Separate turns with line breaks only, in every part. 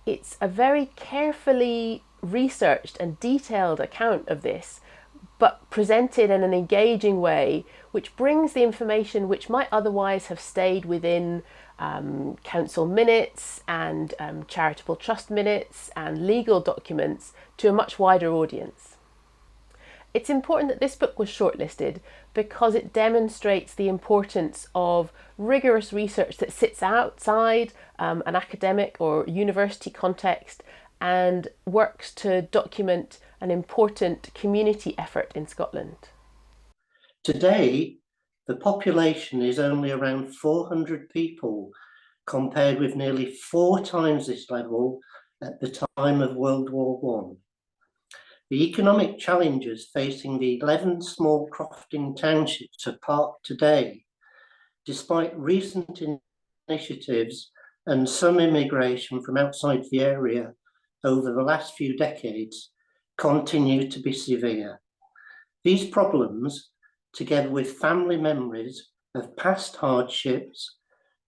It's a very carefully researched and detailed account of this, but presented in an engaging way, which brings the information which might otherwise have stayed within council minutes and charitable trust minutes and legal documents to a much wider audience. It's important that this book was shortlisted because it demonstrates the importance of rigorous research that sits outside an academic or university context and works to document an important community effort in Scotland.
Today, the population is only around 400 people, compared with nearly 4 times this level at the time of World War I. The economic challenges facing the 11 small crofting townships of Park today, despite recent initiatives and some immigration from outside the area over the last few decades, continue to be severe. These problems, together with family memories of past hardships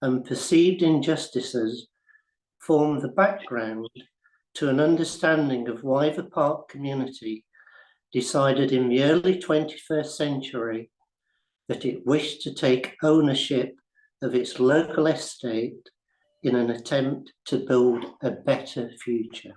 and perceived injustices, form the background to an understanding of why the Park community decided in the early 21st century that it wished to take ownership of its local estate in an attempt to build a better future.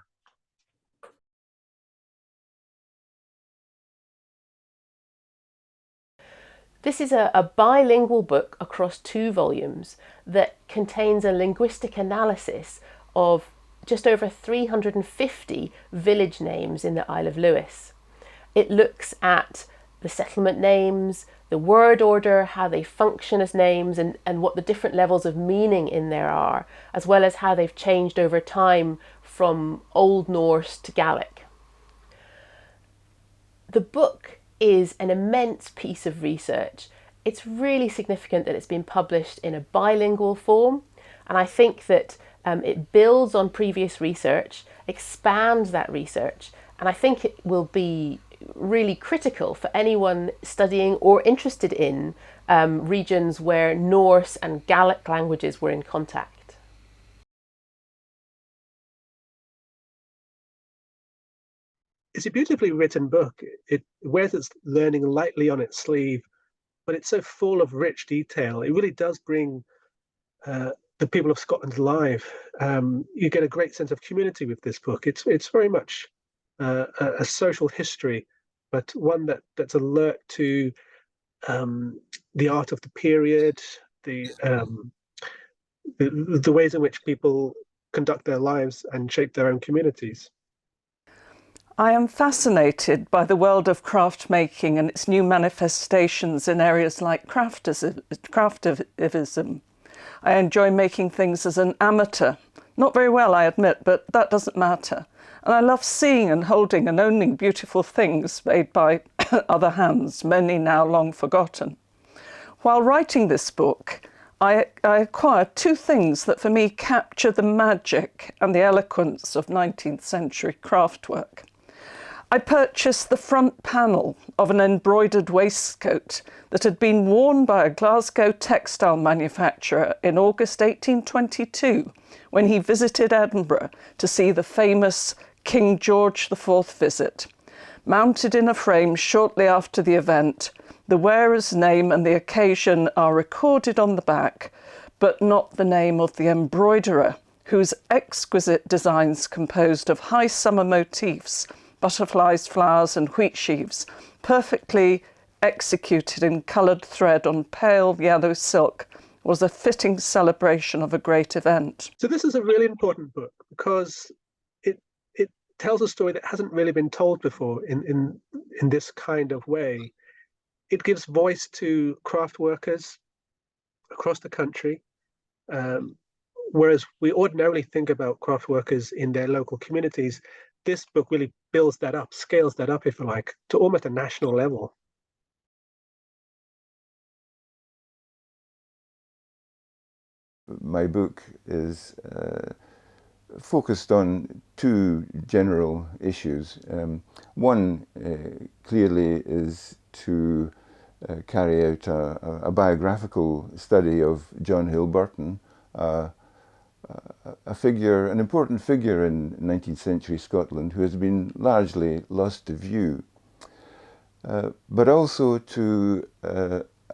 This is a bilingual book across 2 volumes that contains a linguistic analysis of just over 350 village names in the Isle of Lewis. It looks at the settlement names, the word order, how they function as names, and what the different levels of meaning in there are, as well as how they've changed over time from Old Norse to Gaelic. The book is an immense piece of research. It's really significant that it's been published in a bilingual form, and I think that it builds on previous research, expands that research, and I think it will be really critical for anyone studying or interested in regions where Norse and Gaelic languages were in contact.
It's a beautifully written book. It wears its learning lightly on its sleeve, but it's so full of rich detail. It really does bring the people of Scotland alive. You get a great sense of community with this book. It's very much a social history, but one that's alert to the art of the period, the ways in which people conduct their lives and shape their own communities.
I am fascinated by the world of craft making and its new manifestations in areas like craftivism. I enjoy making things as an amateur. Not very well, I admit, but that doesn't matter. And I love seeing and holding and owning beautiful things made by other hands, many now long forgotten. While writing this book, I acquired 2 things that for me capture the magic and the eloquence of 19th century craftwork. I purchased the front panel of an embroidered waistcoat that had been worn by a Glasgow textile manufacturer in August 1822 when he visited Edinburgh to see the famous King George IV visit. Mounted in a frame shortly after the event, the wearer's name and the occasion are recorded on the back, but not the name of the embroiderer, whose exquisite designs composed of high summer motifs, butterflies, flowers and wheat sheaves, perfectly executed in coloured thread on pale yellow silk, was a fitting celebration of a great event.
So this is a really important book because it tells a story that hasn't really been told before in this kind of way. It gives voice to craft workers across the country, whereas we ordinarily think about craft workers in their local communities. This book really builds that up, scales that up, if you like, to almost a national level.
My book is focused on 2 general issues. One clearly is to carry out a biographical study of John Hill Burton, a a figure, an important figure in 19th century Scotland who has been largely lost to view, but also to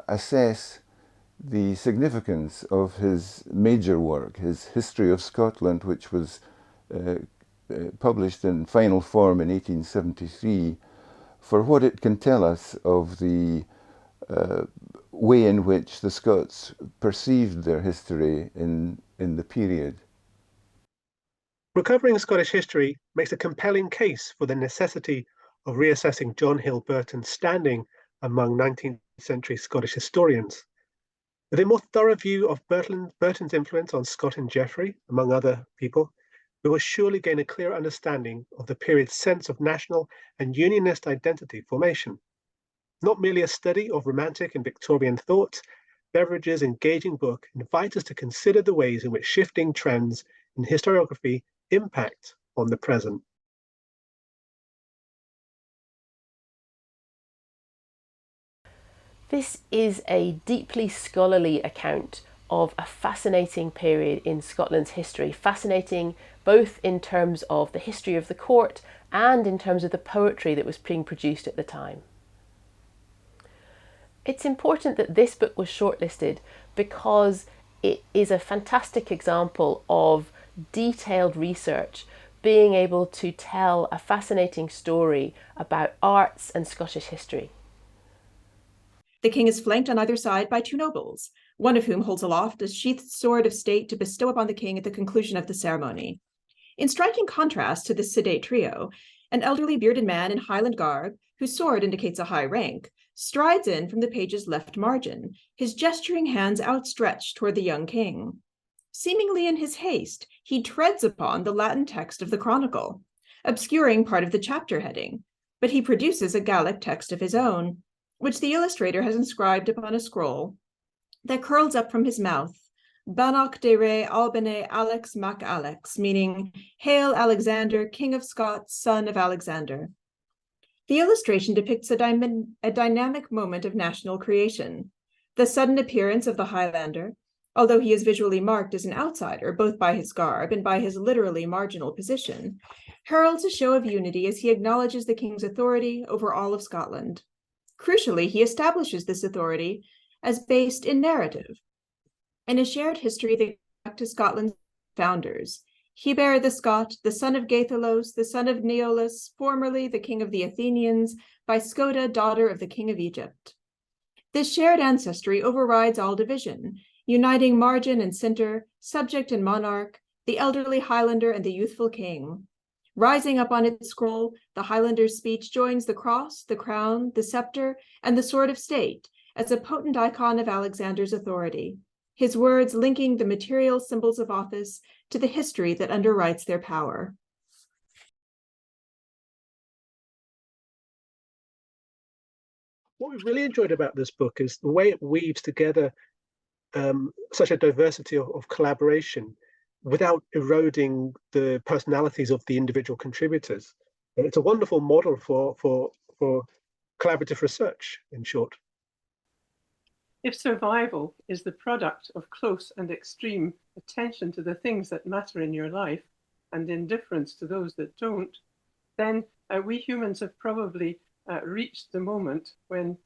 assess the significance of his major work, his History of Scotland, which was published in final form in 1873, for what it can tell us of the way in which the Scots perceived their history in the period.
Recovering Scottish history makes a compelling case for the necessity of reassessing John Hill Burton's standing among 19th century Scottish historians. With a more thorough view of Burton's influence on Scott and Geoffrey, among other people, we will surely gain a clear understanding of the period's sense of national and unionist identity formation. Not merely a study of Romantic and Victorian thought, Beveridge's engaging book invites us to consider the ways in which shifting trends in historiography impact on the present.
This is a deeply scholarly account of a fascinating period in Scotland's history, fascinating both in terms of the history of the court and in terms of the poetry that was being produced at the time. It's important that this book was shortlisted because it is a fantastic example of detailed research being able to tell a fascinating story about arts and Scottish history.
The king is flanked on either side by two nobles, one of whom holds aloft a sheathed sword of state to bestow upon the king at the conclusion of the ceremony. In striking contrast to this sedate trio, an elderly bearded man in Highland garb, whose sword indicates a high rank, strides in from the page's left margin, his gesturing hands outstretched toward the young king. Seemingly in his haste, he treads upon the Latin text of the chronicle, obscuring part of the chapter heading, but he produces a Gaelic text of his own, which the illustrator has inscribed upon a scroll that curls up from his mouth, Banach de re Albane Alex Mac Alex, meaning, Hail Alexander, King of Scots, son of Alexander. The illustration depicts a dynamic moment of national creation. The sudden appearance of the Highlander, although he is visually marked as an outsider, both by his garb and by his literally marginal position, heralds a show of unity as he acknowledges the king's authority over all of Scotland. Crucially, he establishes this authority as based in narrative, in a shared history that goes back to Scotland's founders, Heber the Scot, the son of Gaithalos, the son of Neolus, formerly the king of the Athenians, by Scoda, daughter of the king of Egypt. This shared ancestry overrides all division, uniting margin and center, subject and monarch, the elderly Highlander and the youthful king. Rising up on its scroll, the Highlander's speech joins the cross, the crown, the scepter, and the sword of state as a potent icon of Alexander's authority, his words linking the material symbols of office to the history that underwrites their power.
What we really enjoyed about this book is the way it weaves together such a diversity of collaboration without eroding the personalities of the individual contributors. And it's a wonderful model for collaborative research, in short.
If survival is the product of close and extreme attention to the things that matter in your life and indifference to those that don't, then we humans have probably reached the moment when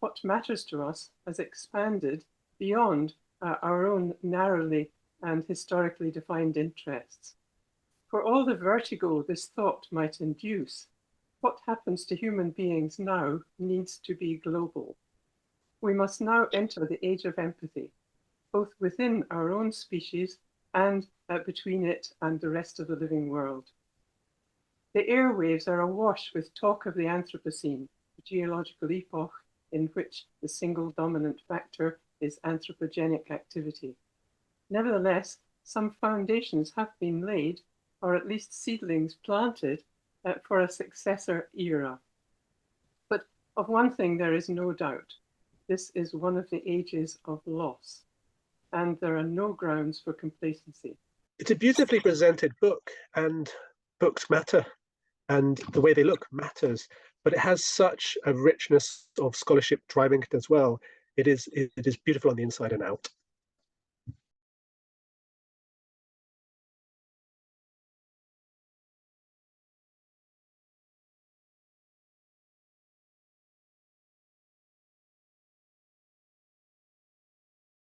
what matters to us has expanded beyond our own narrowly and historically defined interests. For all the vertigo this thought might induce, what happens to human beings now needs to be global. We must now enter the age of empathy, both within our own species and between it and the rest of the living world. The airwaves are awash with talk of the Anthropocene, a geological epoch in which the single dominant factor is anthropogenic activity. Nevertheless, some foundations have been laid, or at least seedlings planted, for a successor era. But of one thing there is no doubt. This is one of the ages of loss, and there are no grounds for complacency.
It's a beautifully presented book, and books matter, and the way they look matters, but it has such a richness of scholarship driving it as well. It is beautiful on the inside and out.